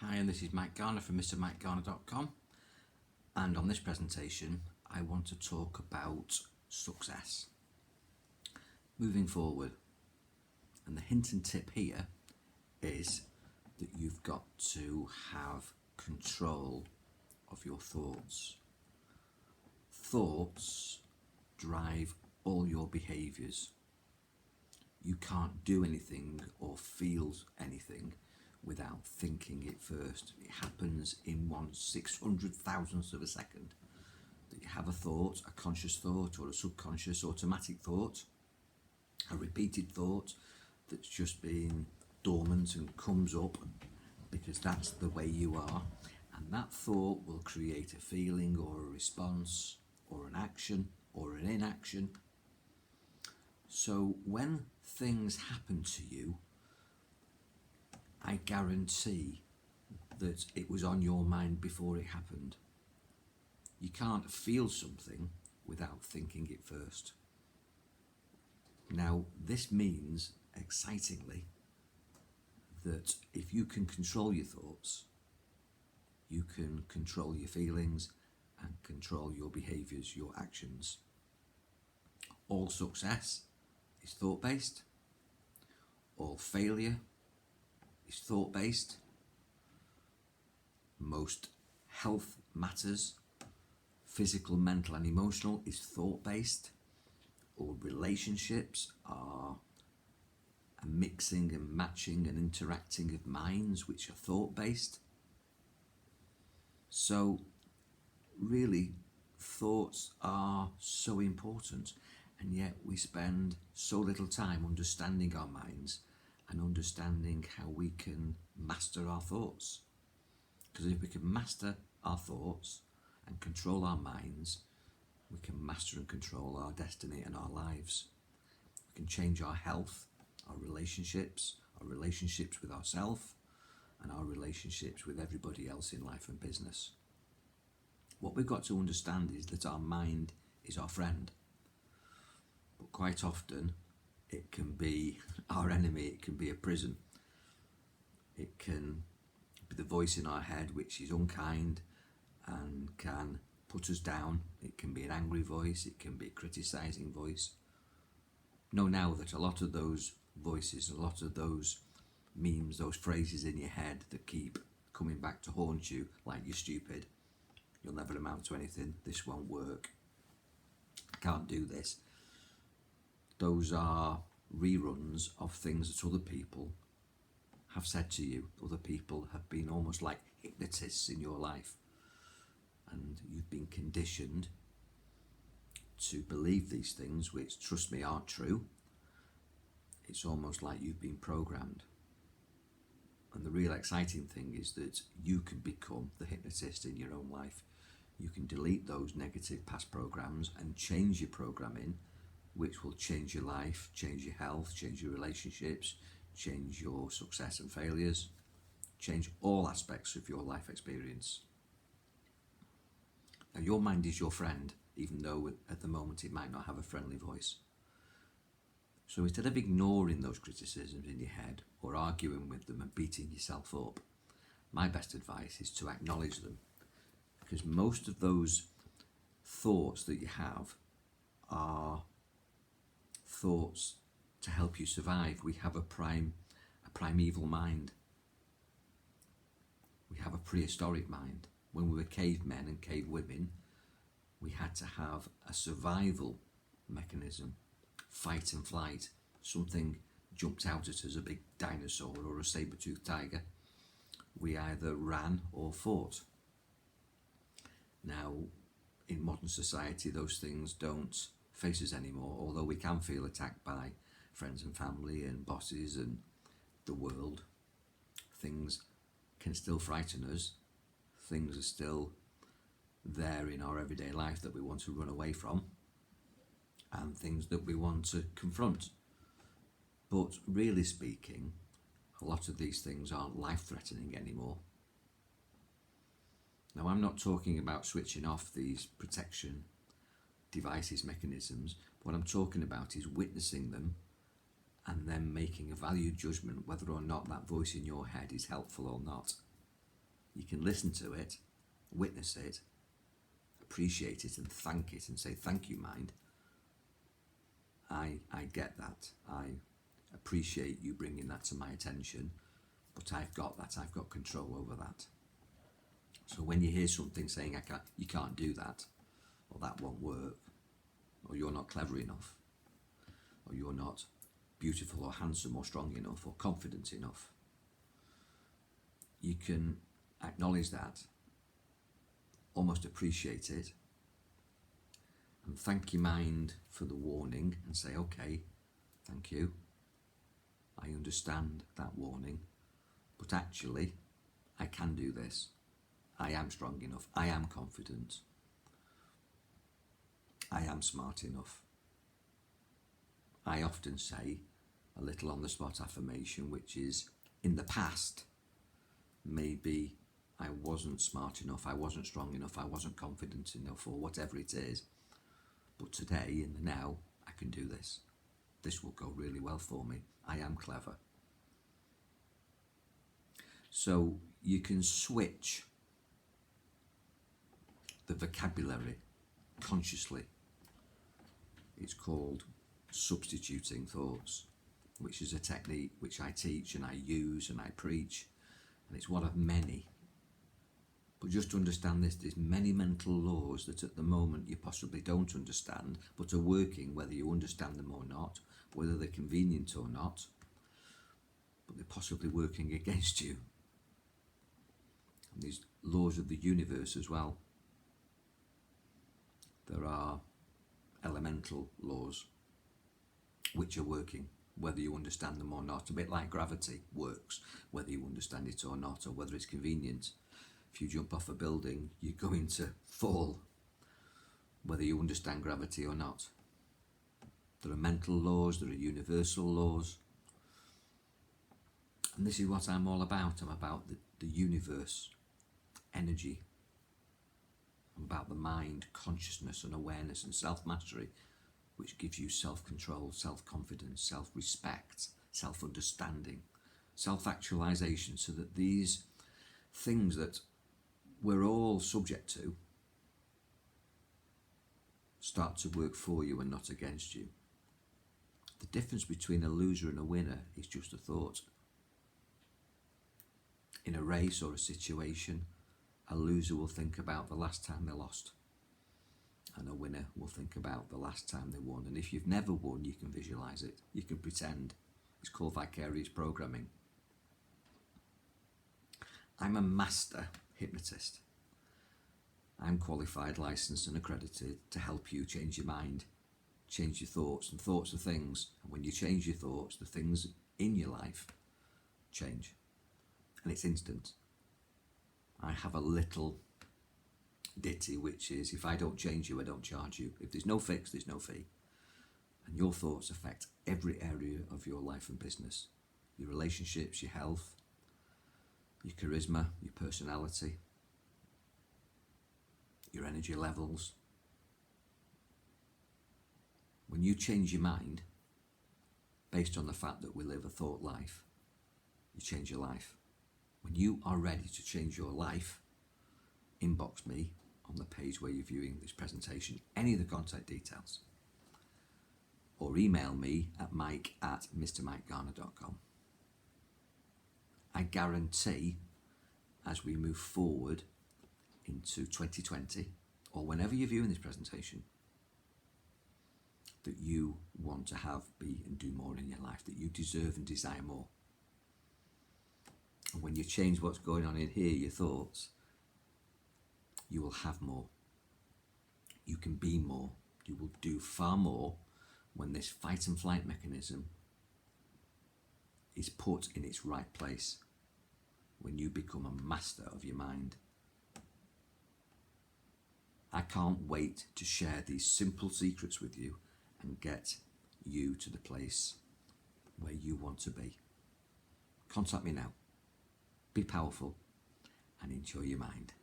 Hi, and this is Mike Garner from MrMikeGarner.com, and on this presentation I want to talk about success moving forward. And the hint and tip here is that you've got to have control of your thoughts. Thoughts drive all your behaviours. You can't do anything or feel anything without thinking it first. It happens in 1/600,000th of a second that you have a thought, a conscious thought or a subconscious automatic thought, a repeated thought that's just been dormant and comes up because that's the way you are, and that thought will create a feeling or a response or an action or an inaction. So when things happen to you, I guarantee that it was on your mind before it happened. You can't feel something without thinking it first. Now, this means, excitingly, that if you can control your thoughts, you can control your feelings and control your behaviours, your actions. All success is thought-based. All failure is thought-based. Most health matters, physical, mental and emotional, is thought-based. All relationships are a mixing and matching and interacting of minds which are thought-based. So really, thoughts are so important, and yet we spend so little time understanding our minds and understanding how we can master our thoughts. Because if we can master our thoughts and control our minds, we can master and control our destiny and our lives. We can change our health, our relationships with ourselves, and our relationships with everybody else in life and business. What we've got to understand is that our mind is our friend, but quite often it can be our enemy. It can be a prison. It can be the voice in our head which is unkind and can put us down. It can be an angry voice. It can be a criticising voice. Know now that a lot of those voices, a lot of those memes, those phrases in your head that keep coming back to haunt you, like "you're stupid, you'll never amount to anything, this won't work, I can't do this," those are reruns of things that other people have said to you. Other people have been almost like hypnotists in your life, and you've been conditioned to believe these things, which, trust me, aren't true. It's almost like you've been programmed. And the real exciting thing is that you can become the hypnotist in your own life. You can delete those negative past programs and change your programming, which will change your life, change your health, change your relationships, change your success and failures, change all aspects of your life experience. Now, your mind is your friend, even though at the moment it might not have a friendly voice. So instead of ignoring those criticisms in your head or arguing with them and beating yourself up, my best advice is to acknowledge them, because most of those thoughts that you have are thoughts to help you survive. We have a primeval mind. We have a prehistoric mind. When we were cavemen and cave women, we had to have a survival mechanism, fight and flight. Something jumped out at us, a big dinosaur or a saber-toothed tiger. We either ran or fought. Now, in modern society, those things don't face us anymore, although we can feel attacked by friends and family and bosses and the world. Things can still frighten us. Things are still there in our everyday life that we want to run away from, and things that we want to confront. But really speaking, a lot of these things aren't life-threatening anymore. Now, I'm not talking about switching off these protection devices, mechanisms. What I'm talking about is witnessing them and then making a value judgment whether or not that voice in your head is helpful or not. You can listen to it, witness it, appreciate it and thank it and say, thank you, mind. I get that. I appreciate you bringing that to my attention, but I've got that. I've got control over that. So when you hear something saying, you can't do that, or that won't work, or you're not clever enough, or you're not beautiful or handsome or strong enough or confident enough, you can acknowledge that, almost appreciate it, and thank your mind for the warning and say, okay, thank you, I understand that warning, but actually I can do this. I am strong enough. I am confident. I am smart enough. I often say a little on the spot affirmation, which is, in the past, maybe I wasn't smart enough, I wasn't strong enough, I wasn't confident enough, or whatever it is. But today, in the now, I can do this. This will go really well for me. I am clever. So you can switch the vocabulary consciously. It's called substituting thoughts, which is a technique which I teach and I use and I preach, and it's one of many. But just to understand this, there's many mental laws that at the moment you possibly don't understand, but are working whether you understand them or not, whether they're convenient or not, but they're possibly working against you. And these laws of the universe as well. There are elemental laws which are working whether you understand them or not, a bit like gravity works whether you understand it or not, or whether it's convenient. If you jump off a building, you're going to fall whether you understand gravity or not. There are mental laws, there are universal laws, and this is what I'm all about. I'm about the universe, energy. I'm about the mind, consciousness and awareness and self-mastery, which gives you self-control, self-confidence, self-respect, self-understanding, self-actualization, so that these things that we're all subject to start to work for you and not against you. The difference between a loser and a winner is just a thought. In a race or a situation, a loser will think about the last time they lost, and a winner will think about the last time they won. And if you've never won, you can visualize it. You can pretend. It's called vicarious programming. I'm a master hypnotist. I'm qualified, licensed and accredited to help you change your mind, change your thoughts, and thoughts are things. And when you change your thoughts, the things in your life change. And it's instant. I have a little ditty which is, if I don't change you, I don't charge you. If there's no fix, there's no fee. And your thoughts affect every area of your life and business. Your relationships, your health, your charisma, your personality, your energy levels. When you change your mind, based on the fact that we live a thought life, you change your life. When you are ready to change your life, inbox me on the page where you're viewing this presentation, any of the contact details, or email me at mike@MrMikeGarner.com. I guarantee, as we move forward into 2020, or whenever you're viewing this presentation, that you want to have, be and do more in your life, that you deserve and desire more. And when you change what's going on in here, your thoughts, you will have more. You can be more. You will do far more when this fight and flight mechanism is put in its right place, when you become a master of your mind. I can't wait to share these simple secrets with you and get you to the place where you want to be. Contact me now. Be powerful and enjoy your mind.